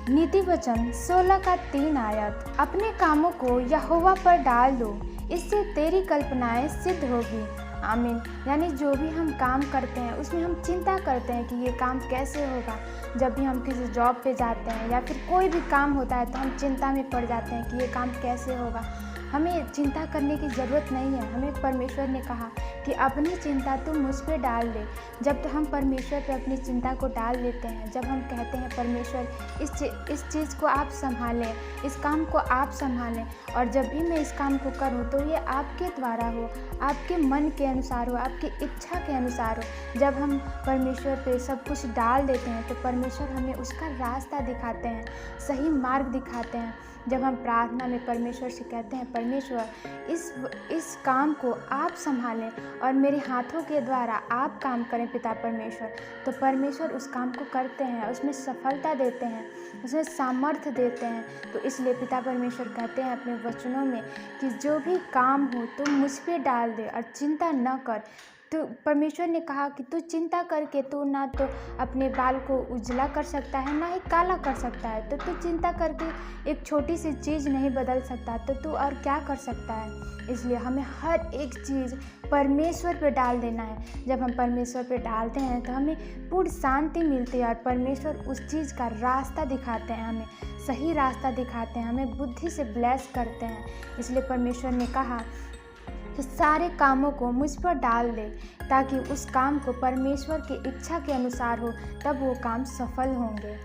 नीति वचन 16 का 3 आयत। अपने कामों को यहोवा पर डाल दो, इससे तेरी कल्पनाएं सिद्ध होगी। आमीन। यानी जो भी हम काम करते हैं उसमें हम चिंता करते हैं कि ये काम कैसे होगा। जब भी हम किसी जॉब पे जाते हैं या फिर कोई भी काम होता है तो हम चिंता में पड़ जाते हैं कि ये काम कैसे होगा। हमें चिंता करने की ज़रूरत नहीं है। हमें परमेश्वर ने कहा कि अपनी चिंता तू मुझ पे डाल दे। जब तो हम परमेश्वर पे अपनी चिंता को डाल देते हैं, जब हम कहते हैं परमेश्वर इस चीज़ को आप संभालें, इस काम को आप संभालें, और जब भी मैं इस काम को करूं तो ये आपके द्वारा हो, आपके मन के अनुसार हो, आपकी इच्छा के अनुसार हो। जब हम परमेश्वर पे सब कुछ डाल देते हैं तो परमेश्वर हमें उसका रास्ता दिखाते हैं, सही मार्ग दिखाते हैं। जब हम प्रार्थना में परमेश्वर से कहते हैं परमेश्वर इस काम को आप संभालें और मेरे हाथों के द्वारा आप काम करें पिता परमेश्वर, तो परमेश्वर उस काम को करते हैं, उसमें सफलता देते हैं, उसमें सामर्थ्य देते हैं। तो इसलिए पिता परमेश्वर कहते हैं अपने वचनों में कि जो भी काम हो तुम मुझ पे डाल दे और चिंता न कर। तो परमेश्वर ने कहा कि तू चिंता करके तू ना तो अपने बाल को उजला कर सकता है ना ही काला कर सकता है, तो तू चिंता करके एक छोटी सी चीज़ नहीं बदल सकता, तो तू और क्या कर सकता है। इसलिए हमें हर एक चीज़ परमेश्वर पे डाल देना है। जब हम परमेश्वर पे डालते हैं तो हमें पूर्ण शांति मिलती है और परमेश्वर उस चीज़ का रास्ता दिखाते हैं, हमें सही रास्ता दिखाते हैं, हमें बुद्धि से ब्लेस करते हैं। इसलिए परमेश्वर ने कहा कि सारे कामों को मुझ पर डाल दे, ताकि उस काम को परमेश्वर की इच्छा के अनुसार हो, तब वो काम सफल होंगे।